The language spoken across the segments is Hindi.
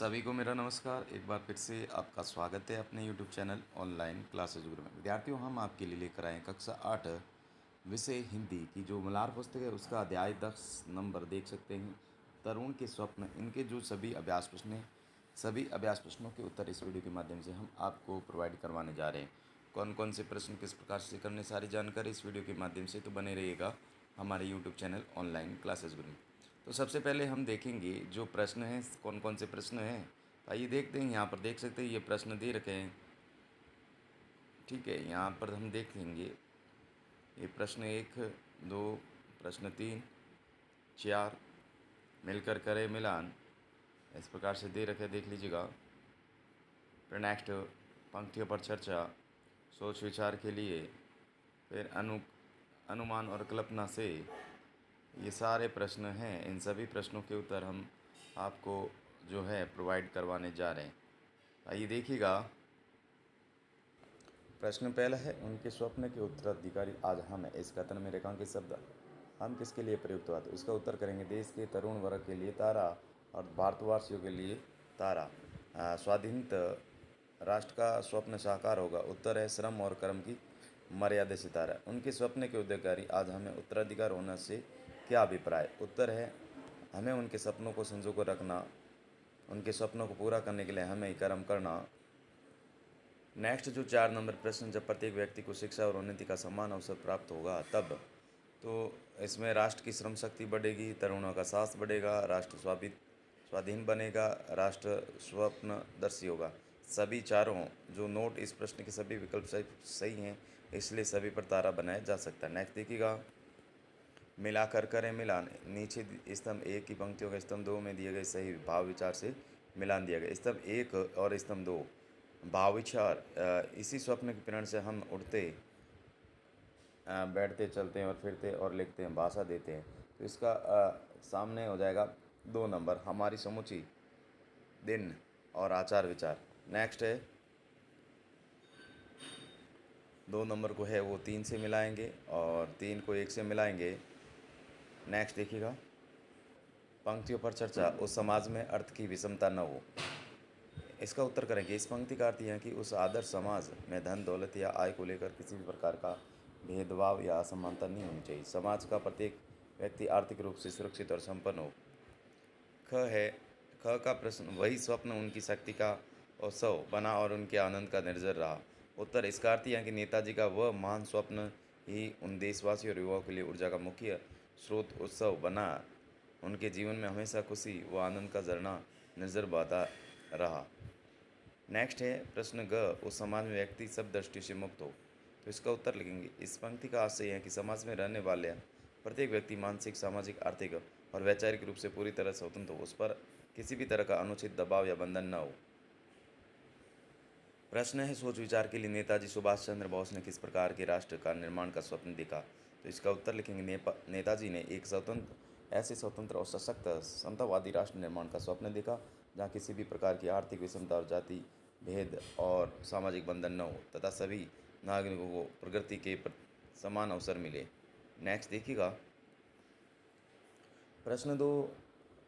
सभी को मेरा नमस्कार। एक बार फिर से आपका स्वागत है अपने यूट्यूब चैनल ऑनलाइन क्लासेज गुरु में। विद्यार्थियों, हम आपके लिए लेकर आए हैं कक्षा 8 विषय हिंदी की जो मल्हार पुस्तक है उसका अध्याय 10 नंबर देख सकते हैं। तरुण के स्वप्न, इनके जो सभी अभ्यास प्रश्न हैं, सभी अभ्यास प्रश्नों के उत्तर इस वीडियो के माध्यम से हम आपको प्रोवाइड करवाने जा रहे हैं। कौन कौन से प्रश्न किस प्रकार से करने, सारी जानकारी इस वीडियो के माध्यम से, तो बने रहिएगा हमारे यूट्यूब चैनल ऑनलाइन क्लासेज गुरु में। तो सबसे पहले हम देखेंगे जो प्रश्न हैं, कौन कौन से प्रश्न हैं। आइए देखते हैं। यहाँ पर देख सकते हैं ये प्रश्न दे रखे हैं। ठीक है, यहाँ पर हम देखेंगे ये प्रश्न 1, 2, प्रश्न 3, 4, मिलकर करें मिलान, इस प्रकार से दे रखे, देख लीजिएगा। फिर नेक्स्ट, पंक्तियों पर चर्चा, सोच विचार के लिए, फिर अनुमान और कल्पना से, ये सारे प्रश्न हैं। इन सभी प्रश्नों के उत्तर हम आपको जो है प्रोवाइड करवाने जा रहे हैं। आइए देखिएगा। प्रश्न पहला है, उनके स्वप्न के उत्तराधिकारी आज हम हैं। इस कथन में रेखांकित शब्द हम किसके लिए प्रयुक्त हुआ? तो इसका उत्तर करेंगे देश के तरुण वर्ग के लिए तारा और भारतवासियों के लिए तारा। स्वाधीनता राष्ट्र का स्वप्न साकार होगा। उत्तर है श्रम और कर्म की मर्यादा सितारा। उनके स्वप्न के उत्तराधिकारी आज हमें उत्तराधिकार होने से क्या अभिप्राय? उत्तर है हमें उनके सपनों को संजो कर रखना, उनके सपनों को पूरा करने के लिए हमें ही कर्म करना। नेक्स्ट जो 4 नंबर प्रश्न, जब प्रत्येक व्यक्ति को शिक्षा और उन्नति का समान अवसर प्राप्त होगा तब, तो इसमें राष्ट्र की श्रम शक्ति बढ़ेगी, तरुणों का साहस बढ़ेगा, राष्ट्र स्वाधीन बनेगा, राष्ट्र स्वप्नदर्शी होगा। सभी चारों जो नोट, इस प्रश्न के सभी विकल्प सही हैं, इसलिए सभी पर तारा बनाया जा सकता है। नेक्स्ट देखिएगा, मिलाकर करें मिलान। नीचे स्तंभ 1 की पंक्तियों का स्तंभ 2 में दिए गए सही भाव विचार से मिलान दिया गया। स्तंभ 1 और स्तंभ 2 भाव विचार, इसी स्वप्न के प्रेरणा से हम उठते, बैठते, चलते हैं और फिरते और लिखते हैं, भाषा देते हैं। तो इसका सामने हो जाएगा 2 नंबर, हमारी समूची दिन और आचार विचार। नेक्स्ट है 2 नंबर को है वो 3 से मिलाएंगे और 3 को 1 से मिलाएंगे। नेक्स्ट देखिएगा, पंक्तियों पर चर्चा, उस समाज में अर्थ की विषमता न हो। इसका उत्तर करेंगे, इस पंक्ति का अर्थ यह है कि उस आदर्श समाज में धन दौलत या आय को लेकर किसी भी प्रकार का भेदभाव या असमानता नहीं होनी चाहिए। समाज का प्रत्येक व्यक्ति आर्थिक रूप से सुरक्षित और संपन्न हो। ख है, ख का प्रश्न, वही स्वप्न उनकी शक्ति का उत्सव बना और उनके आनंद का निर्जर रहा। उत्तर, इसका अर्थ यह है कि नेताजी का वह महान स्वप्न ही उन देशवासियों और युवाओं के लिए ऊर्जा का मुख्य स्रोत उत्सव बना। उनके जीवन में हमेशा खुशी व आनंद का झरना नजर बहता रहा। नेक्स्ट है प्रश्न ग, उस समाज में व्यक्ति सब दृष्टि से मुक्त हो। तो इसका उत्तर लिखेंगे, इस पंक्ति का आशय है कि समाज में रहने वाले प्रत्येक व्यक्ति मानसिक, सामाजिक, आर्थिक और वैचारिक रूप से पूरी तरह स्वतंत्र हो, उस पर किसी भी तरह का अनुचित दबाव या बंधन न हो। प्रश्न है, सोच विचार के लिए नेताजी सुभाष चंद्र बोस ने किस प्रकार के राष्ट्र का निर्माण का स्वप्न देखा? तो इसका उत्तर लिखेंगे, नेताजी ने एक स्वतंत्र और सशक्त समतावादी राष्ट्र निर्माण का स्वप्न देखा, जहाँ किसी भी प्रकार की आर्थिक विषमता और जाति भेद और सामाजिक बंधन न हो तथा सभी नागरिकों को प्रगति के समान अवसर मिले। नेक्स्ट देखिएगा, प्रश्न 2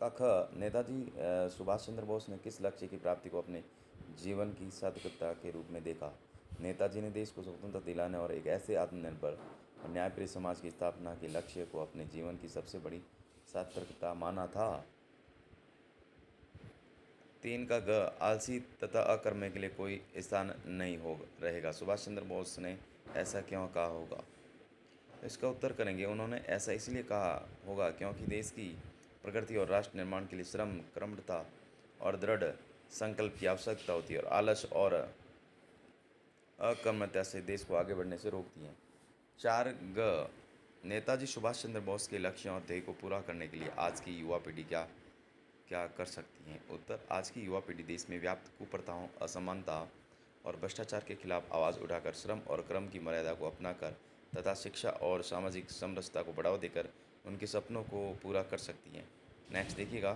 का ख, नेताजी सुभाष चंद्र बोस ने किस लक्ष्य की प्राप्ति को अपने जीवन की सार्थकता के रूप में देखा? नेताजी ने देश को स्वतंत्रता दिलाने और एक ऐसे आत्मनिर्भर और न्यायप्रिय समाज की स्थापना के लक्ष्य को अपने जीवन की सबसे बड़ी सार्थकता माना था। 3 का ग, आलसी तथा अकर्मण्य के लिए कोई स्थान नहीं हो रहेगा। सुभाष चंद्र बोस ने ऐसा क्यों कहा होगा? इसका उत्तर करेंगे, उन्होंने ऐसा इसलिए कहा होगा क्योंकि देश की प्रगति और राष्ट्र निर्माण के लिए श्रम, कर्मठता और दृढ़ संकल्प की आवश्यकता होती है और आलस और अकर्मण्यता से देश को आगे बढ़ने से रोकती हैं। 4 ग, नेताजी सुभाष चंद्र बोस के लक्ष्यों और ध्येय को पूरा करने के लिए आज की युवा पीढ़ी क्या क्या कर सकती हैं? उत्तर, आज की युवा पीढ़ी देश में व्याप्त कुप्रथाओं, असमानता और भ्रष्टाचार के खिलाफ आवाज़ उठाकर श्रम और कर्म की मर्यादा को अपनाकर तथा शिक्षा और सामाजिक समरसता को बढ़ावा देकर उनके सपनों को पूरा कर सकती हैं। नेक्स्ट देखिएगा,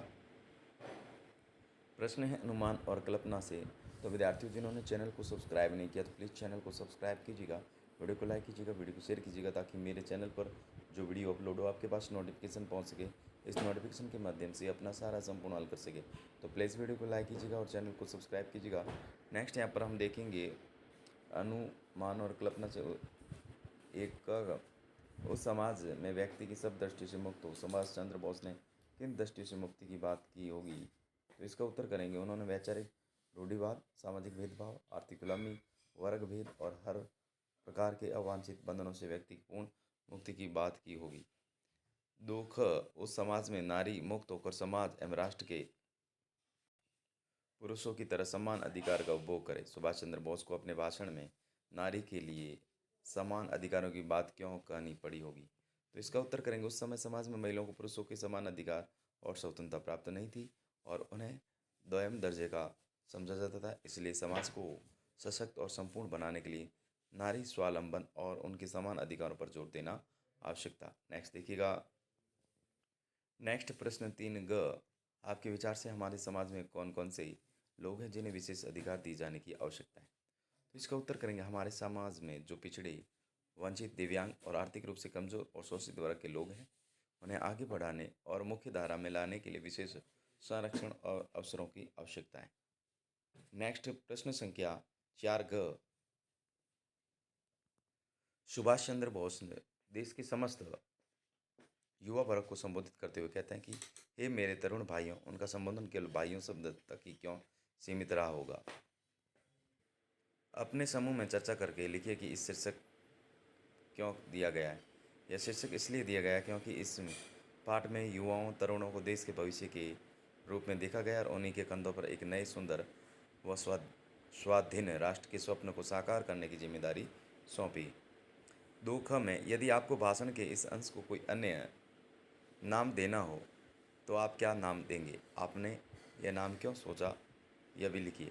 प्रश्न है अनुमान और कल्पना से। तो विद्यार्थियों, जिन्होंने चैनल को सब्सक्राइब नहीं किया तो प्लीज़ चैनल को सब्सक्राइब कीजिएगा, वीडियो को लाइक कीजिएगा, वीडियो को शेयर कीजिएगा, ताकि मेरे चैनल पर जो वीडियो अपलोड हो आपके पास नोटिफिकेशन पहुंच सके। इस नोटिफिकेशन के माध्यम से अपना सारा संपूर्ण हल कर सके। तो प्लीज़ वीडियो को लाइक कीजिएगा और चैनल को सब्सक्राइब कीजिएगा। नेक्स्ट यहाँ पर हम देखेंगे अनुमान और कल्पना से एक उस समाज में व्यक्ति की सब दृष्टि से मुक्त हो सुभाष चंद्र बोस ने किन दृष्टियों से मुक्ति की बात की होगी। तो इसका उत्तर करेंगे उन्होंने वैचारिक रूढ़िवाद, सामाजिक भेदभाव, आर्थिक गुलामी, वर्ग भेद और हर प्रकार के अवांछित बंधनों से व्यक्ति की पूर्ण मुक्ति की बात की होगी। दुख उस समाज में नारी मुक्त होकर समाज एवं राष्ट्र के पुरुषों की तरह समान अधिकार का उपभोग करे। सुभाष चंद्र बोस को अपने भाषण में नारी के लिए समान अधिकारों की बात क्यों कहनी पड़ी होगी। तो इसका उत्तर करेंगे उस समय समाज में महिलाओं को पुरुषों के समान अधिकार और स्वतंत्रता प्राप्त नहीं थी और उन्हें द्वयम दर्जे का समझा जाता था। इसलिए समाज को सशक्त और संपूर्ण बनाने के लिए नारी स्वावलंबन और उनके समान अधिकारों पर जोर देना आवश्यक था। नेक्स्ट देखिएगा। नेक्स्ट प्रश्न 3 ग आपके विचार से हमारे समाज में कौन कौन से लोग हैं जिन्हें विशेष अधिकार दिए जाने की आवश्यकता है। तो इसका उत्तर करेंगे हमारे समाज में जो पिछड़े, वंचित, दिव्यांग और आर्थिक रूप से कमजोर और शोषित वर्ग के लोग हैं उन्हें आगे बढ़ाने और मुख्य धारा में लाने के लिए विशेष संरक्षण और अवसरों की आवश्यकता है। नेक्स्ट प्रश्न संख्या 4 ग सुभाष चंद्र बोस ने देश के समस्त युवा वर्ग को संबोधित करते हुए कहते हैं कि हे मेरे तरुण भाइयों, उनका संबोधन केवल भाइयों शब्द तक ही क्यों सीमित रहा होगा। अपने समूह में चर्चा करके लिखिए कि इस शीर्षक क्यों दिया गया है। यह शीर्षक इसलिए दिया गया क्योंकि इस पाठ में युवाओं, तरुणों को देश के भविष्य के रूप में देखा गया और उन्हीं के कंधों पर एक नए, सुंदर व स्वाधीन राष्ट्र के स्वप्न को साकार करने की जिम्मेदारी सौंपी। दुख में यदि आपको भाषण के इस अंश को कोई अन्य नाम देना हो तो आप क्या नाम देंगे? आपने यह नाम क्यों सोचा, यह भी लिखिए।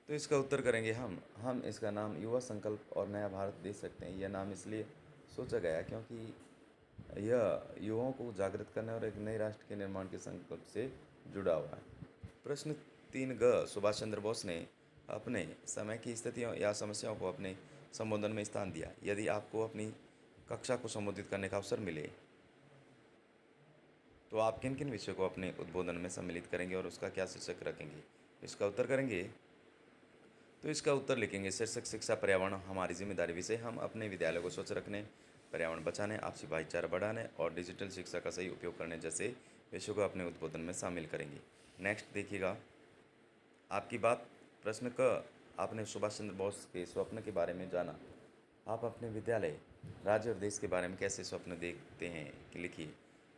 तो इसका उत्तर करेंगे हम इसका नाम युवा संकल्प और नया भारत दे सकते हैं। यह नाम इसलिए सोचा गया क्योंकि यह युवाओं को जागृत करने और एक नए राष्ट्र के निर्माण के संकल्प से जुड़ा हुआ है। प्रश्न 3 ग सुभाष चंद्र बोस ने अपने समय की स्थितियों या समस्याओं को अपने संबोधन में स्थान दिया। यदि आपको अपनी कक्षा को संबोधित करने का अवसर मिले तो आप किन किन विषयों को अपने उद्बोधन में सम्मिलित करेंगे और उसका क्या शीर्षक रखेंगे? इसका उत्तर करेंगे तो इसका उत्तर लिखेंगे शीर्षक शिक्षा पर्यावरण हमारी जिम्मेदारी। विषय हम अपने विद्यालय को स्वच्छ रखने, पर्यावरण बचाने, आपसी भाईचारा बढ़ाने और डिजिटल शिक्षा का सही उपयोग करने जैसे विषयों को अपने उद्बोधन में शामिल करेंगे। नेक्स्ट देखिएगा। आपकी बात प्रश्न क आपने सुभाष चंद्र बोस के स्वप्न के बारे में जाना। आप अपने विद्यालय, राज्य और देश के बारे में कैसे स्वप्न देखते हैं कि लिखिए।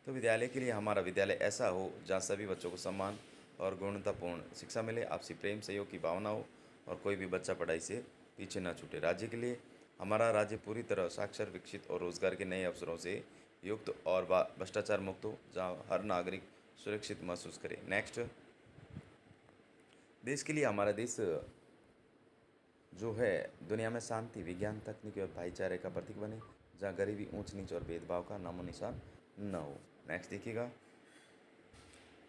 तो विद्यालय के लिए हमारा विद्यालय ऐसा हो जहाँ सभी बच्चों को सम्मान और गुणवत्तापूर्ण शिक्षा मिले, आपसी प्रेम सहयोग की भावना हो और कोई भी बच्चा पढ़ाई से पीछे न छूटे। राज्य के लिए हमारा राज्य पूरी तरह साक्षर, विकसित और रोजगार के नए अवसरों से युक्त और भ्रष्टाचार मुक्त हो, जहाँ हर नागरिक सुरक्षित महसूस करे। नेक्स्ट, देश के लिए हमारा देश जो है दुनिया में शांति, विज्ञान, तकनीक और भाईचारे का प्रतीक बने, जहाँ गरीबी, ऊंच नीच और भेदभाव का नामो निशान न हो। नेक्स्ट देखिएगा।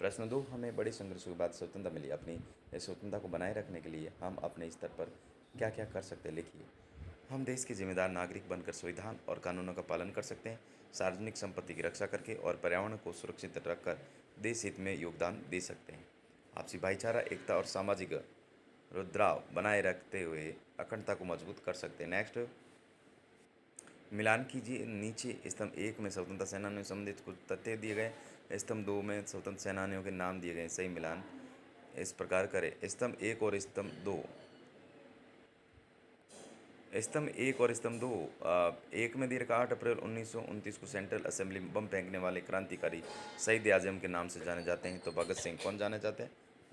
प्रश्न 2 हमें बड़े संघर्षों के बाद स्वतंत्रता मिली। अपनी इस स्वतंत्रता को बनाए रखने के लिए हम अपने स्तर पर क्या क्या कर सकते हैं, लिखिए। हम देश के जिम्मेदार नागरिक बनकर संविधान और कानूनों का पालन कर सकते हैं, सार्वजनिक संपत्ति की रक्षा करके और पर्यावरण को सुरक्षित रखकर देश हित में योगदान दे सकते हैं। आपसी भाईचारा, एकता और सामाजिक रुद्राव बनाए रखते हुए अखंडता को मजबूत कर सकते हैं। नेक्स्ट, मिलान कीजिए। नीचे स्तंभ 1 में स्वतंत्रता सेनानियों से संबंधित कुछ तथ्य दिए गए, स्तंभ 2 में स्वतंत्र सेनानियों के नाम दिए गए। सही मिलान इस प्रकार करें। स्तंभ 1 और स्तंभ 2, स्तंभ 2 1 में दिए रखा 8 अप्रैल 1929 को सेंट्रल असेंबली में बम फेंकने वाले क्रांतिकारी शहीद आजम के नाम से जाने जाते हैं। तो भगत सिंह। कौन जाने जाते हैं?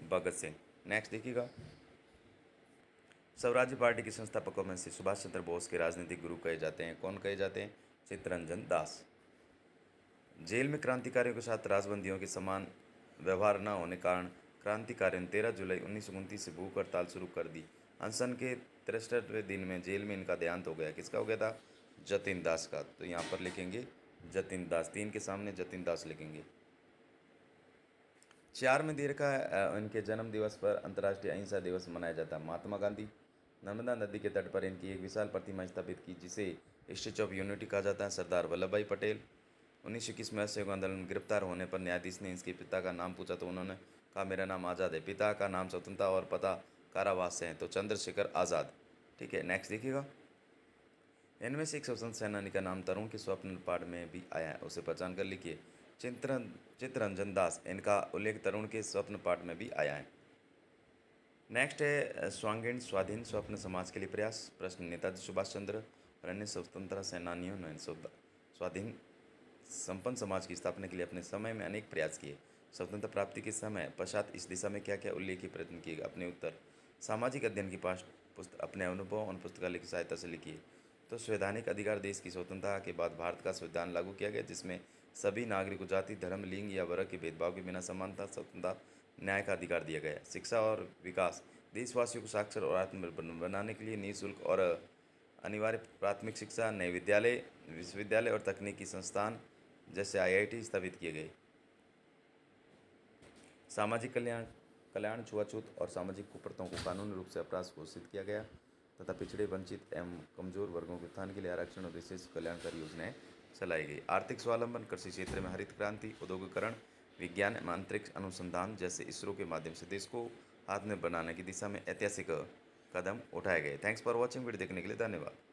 भगत सिंह। नेक्स्ट देखिएगा। स्वराज्य पार्टी के संस्थापकों में से सुभाष चंद्र बोस के राजनीतिक गुरु कहे जाते हैं। कौन कहे जाते हैं? चित्तरंजन दास। जेल में क्रांतिकारियों के साथ राजबंदियों के समान व्यवहार न होने कारण क्रांतिकारियों ने 13 जुलाई 1929 से भूख हड़ताल शुरू कर दी। अनशन के 63वें दिन में जेल में इनका देहांत हो गया। किसका हो गया था? जतिन दास का। तो यहाँ पर लिखेंगे जतिन दास, 3 के सामने जतिन दास लिखेंगे। 4 में दे रखा है इनके जन्म दिवस पर अंतर्राष्ट्रीय अहिंसा दिवस मनाया जाता है। महात्मा गांधी। नर्मदा नदी के तट पर इनकी एक विशाल प्रतिमा स्थापित की जिसे स्टैच्यू ऑफ यूनिटी कहा जाता है। सरदार वल्लभ भाई पटेल। 1921 में असहयोग आंदोलन गिरफ्तार होने पर न्यायाधीश ने इसके पिता का नाम पूछा तो उन्होंने कहा मेरा नाम आज़ाद है, पिता का नाम स्वतंत्रता और पता कारावास से है, तो चंद्रशेखर आज़ाद। ठीक है, नेक्स्ट देखिएगा। इनमें से एक स्वतंत्र सेनानी का नाम तरुण के स्वप्न पाठ में भी आया है, उसे पहचान कर लिखिए। चित्तरंजन दास, इनका उल्लेख तरुण के स्वप्न पाठ में भी आया है। नेक्स्ट है स्वांगीण स्वाधीन स्वप्न समाज के लिए प्रयास। प्रश्न, नेताजी सुभाष चंद्र और अन्य स्वतंत्रता सेनानियों ने स्वाधीन संपन्न समाज की स्थापना के लिए अपने समय में अनेक प्रयास किए। स्वतंत्रता प्राप्ति के समय पश्चात इस दिशा में क्या क्या उल्लेखीय प्रयत्न किए? अपने उत्तर, सामाजिक अध्ययन की पाठ पुस्तक अपने अनुभव और पुस्तकालय की सहायता से लिखिए। तो संवैधानिक अधिकार, देश की स्वतंत्रता के बाद भारत का संविधान लागू किया गया जिसमें सभी नागरिकों जाति, धर्म, लिंग या वर्ग के भेदभाव के बिना समानता, स्वतंत्रता, न्याय का अधिकार दिया गया। शिक्षा और विकास, देशवासियों को साक्षर और आत्मनिर्भर बनाने के लिए निःशुल्क और अनिवार्य प्राथमिक शिक्षा, नए विद्यालय, विश्वविद्यालय और तकनीकी संस्थान जैसे आईआईटी स्थापित किए गए। सामाजिक कल्याण कल्याण छुआछूत और सामाजिक कुप्रथाओं को कानूनी रूप से अपराध घोषित किया गया तथा पिछड़े, वंचित एवं कमजोर वर्गों के उत्थान के लिए आरक्षण और विशेष कल्याणकारी योजनाएं चलाई गई। आर्थिक स्वावलंबन, कृषि क्षेत्र में हरित क्रांति, औद्योगिकरण, विज्ञान एवं अंतरिक्ष अनुसंधान जैसे इसरो के माध्यम से देश को आत्मनिर्भर बनाने की दिशा में ऐतिहासिक कदम उठाए गए। थैंक्स फॉर वॉचिंग, वीडियो देखने के लिए धन्यवाद।